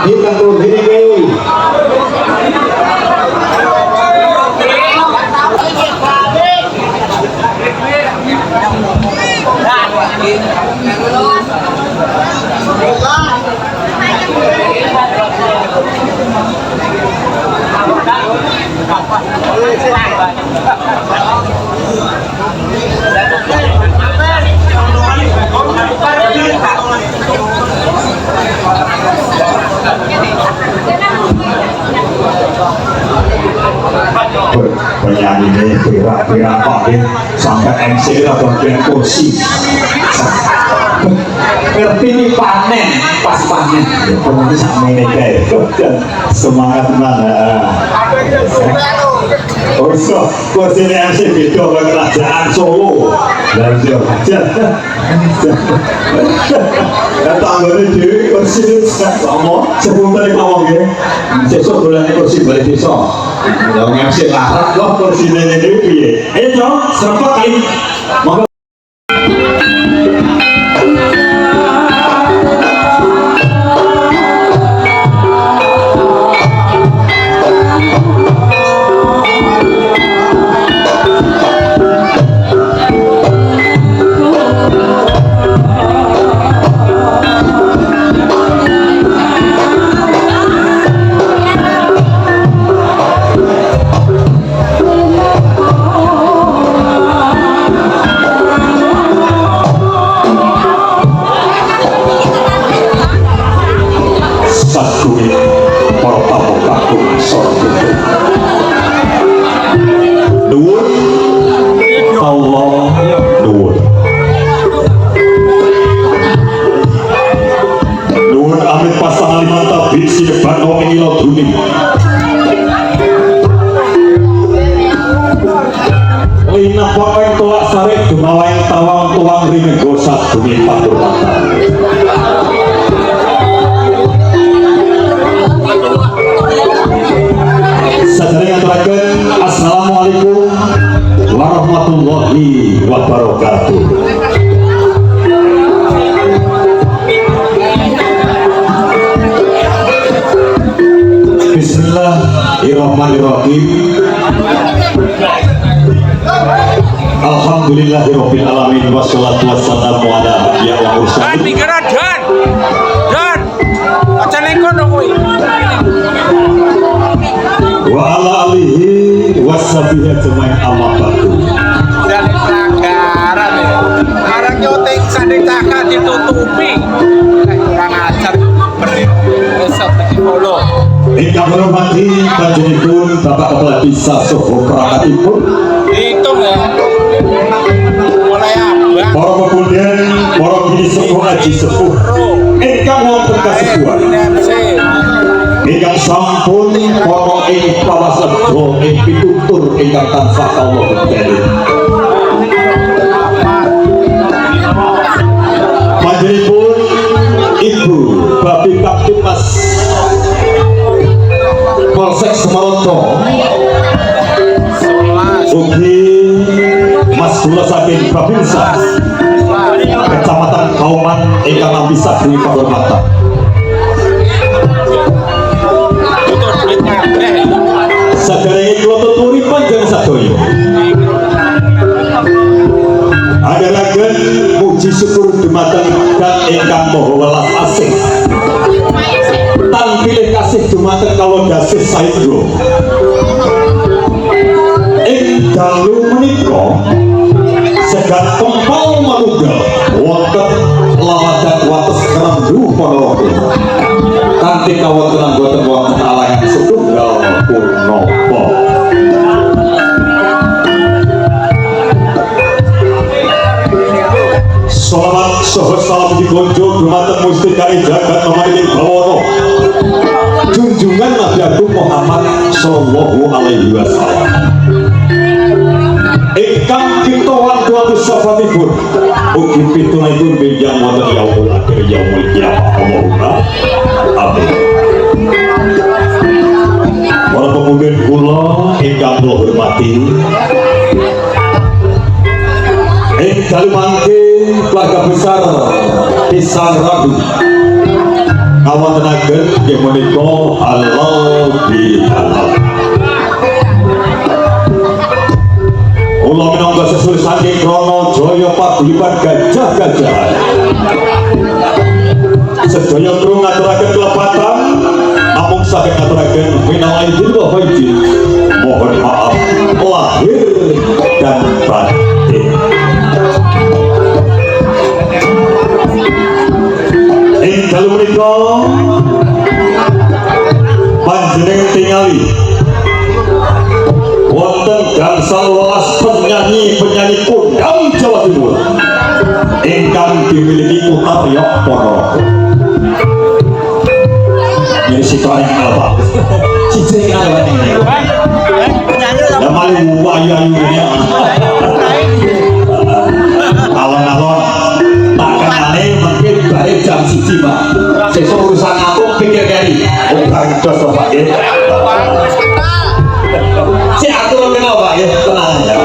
kita tuh gini. Penyanyi ini kira-kira pakai sampai MC lah bagian kursi ngerti nih panen pas panen ya penyanyi sama ini kayak semangat mana oh so kursi ini MC beda ke kerajaan Solo dan siapa aja dan tangganya di kursi ini sama sebelum tadi ngomong ya besok bulan kursi balik besok yang MC larat loh kursi ini ya ayo dong serempet kali maka Assalamualaikum warahmatullahi wabarakatuh. Bismillahirrahmanirrahim. Alhamdulillahirabbil alamin wassalatu wassalamu ala ya wa mursalin. Dan aja nengkono kuwi. Wa ala alihi washabihi ajmain amma ba'du. Dan pelanggaran ya. Arang nyoting sanding cakak ditutupi. Kurang ajar besok lagi polo. Ingkang hormati panjenengan Bapak Kepala Desa Soho Prakatipun. Hitung ya. Mulai abang. Para pemuda, para bini sepuh aji sepuh. Ingkang wonten kasepuhan. Ingkang sampun para ing prawasadya ing pitutur ingkang tansah kawula bendhari. Panjenenganipun Ibu Babi Kaptimas Polsek Semeroto ugi Mas Gula saking Babinsa Kecamatan Kauman ingkang nampi saged panghormatan. Saderenge kula tuturi panjenengan sadaya. Adalaken puji syukur dumateng Zat ingkang Maha Welas Asih. Tampilih kasih dumateng kawedasih saéndra. Ing dalu menika segat tempal manunggal wonten laladan wates kerendu Ponorogo. Kanthi kawontenan boten wonten alangan setunggal punapa. Selamat saha salam dikonco dumateng Mustika Jagat Mamaring Bawana. Junjungan Nabi Agung Muhammad sallallahu alaihi wasallam. Ingkang kita wantu sahabatipun ugi pitunipun benjang wonten yaumul akhir yaumul qiyamah Allahumma amin. Para pemuda kula ingkang kula hormati, dalu mangke keluarga besar Pisang Rabu ngawontenaken nggih menika halal bihalal. Kula minangka sesuai saking Krana Jaya paguyuban gajah-gajahan. Sedaya kru ngaturaken kelepatan, namung saged ngaturaken minal aidin wa faizin. Mohon maaf lahir dan batin. Ing dalu menika panjenengan tingali wonten gangsal welas penyanyi kondang Jawa Timur ingkang dimiliki putra Riok Ponorogo. Jadi si orang yang apa? Cici yang apa ini? Namanya wayu-wayunya. Alon-alon tak kenali mungkin balik jam 1 Pak. Sesuk urusan aku pikir kali. Oh, bareng dos to Pak ya. Si atur kenapa Pak ya? Tenang ya.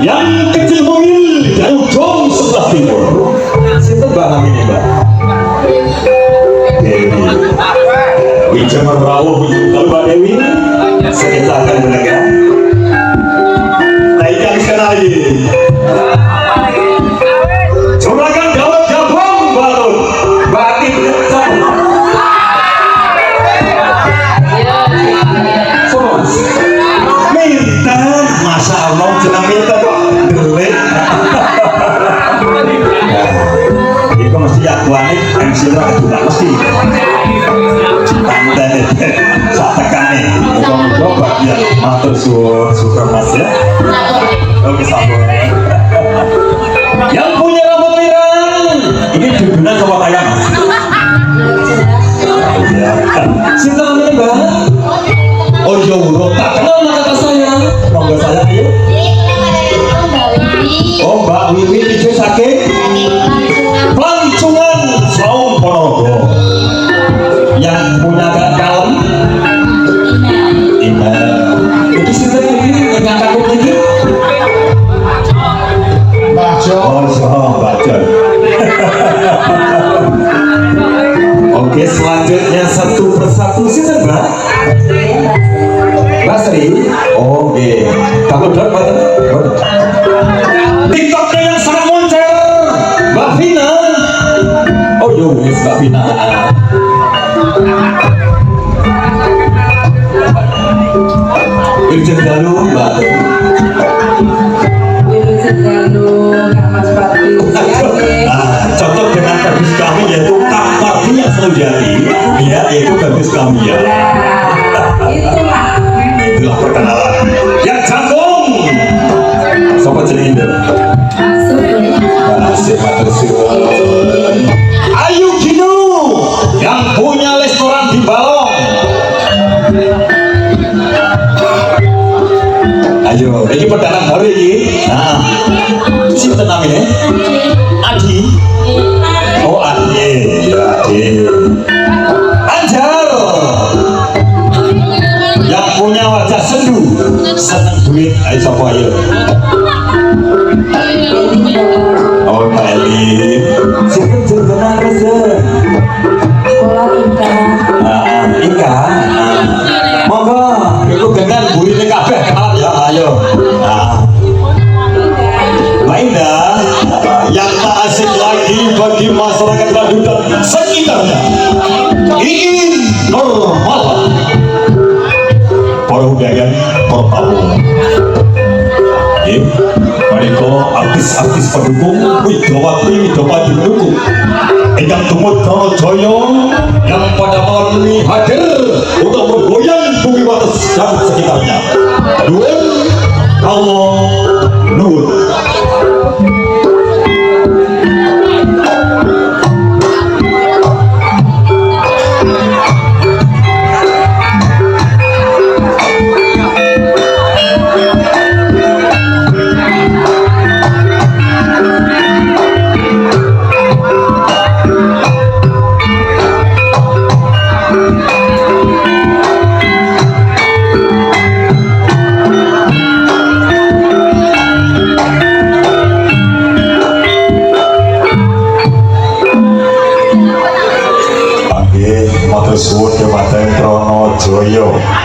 Yang kecil mungil dari ujung sebelah timur. Siapa Mbak namanya Mbak? Dewi. Wijamar Rawuh kalau Mbak Dewi sekitar akan menegak. Nah ikan sekali. Juragan Dawet Jabang Balon Batin Sama. Minta masa Allah jenang minta kok delik. Itu mesti jagoane MC ora juga mesti. Tandane sak tekane. Muga-muga bagian matur suwun syukur Mas ya. Oke sampun. Yang punya rambut pirang ini digunakan sama tayang Mas. Ya. Sinta namanya Mbak? Oh iya urut tak kenal kata saya. Monggo saya yuk. Oh Mbak Wiwi itu sakit pelancongan Saung Ponorogo yang punya kalem Ina itu sinta ini yang kakak ini Bajo. Oh Bajo. Oke selanjutnya satu persatu sinta Mbak Basri. Oke kamu dot TikToknya yang sangat moncer Mbak Vina. Oh yo wis Mbak Vina. Wilujeng dalu Mbak. Wilujeng dalu Kak Mas Pati. Cocok dengan bagus kami yaitu Kak Pati yang selalu jadi. Ya yaitu bagus kami ya. Itulah perkenalan. Yang canggung. Sopo jenenge Nduk? Asik matur suwun. Ayu Gino yang punya restoran di Balong. Ayo, ini perdana baru ini. Nah, siapa namanya? Adi. Oh Adi, ya Adi. Anjar yang punya wajah sendu, seneng duit. Ayo siapa ayo? Oh Pak Eli. Siapa jenengan Reza? Sekolah Ika. Monggo, iku dengan burine kabeh kenalan ya, ayo. Nah. Mbak Indah, yang tak asing lagi bagi masyarakat Bandung dan sekitarnya. Ingin normal. Para undangan, para tamu. Mereka artis-artis pendukung Widawati pendukung ingkang tumut Krana Jaya yang pada malam ini hadir untuk menggoyang bumi wates dan sekitarnya. Nuwun Allah nuwun. Matur suwun Dumateng Trana Jaya.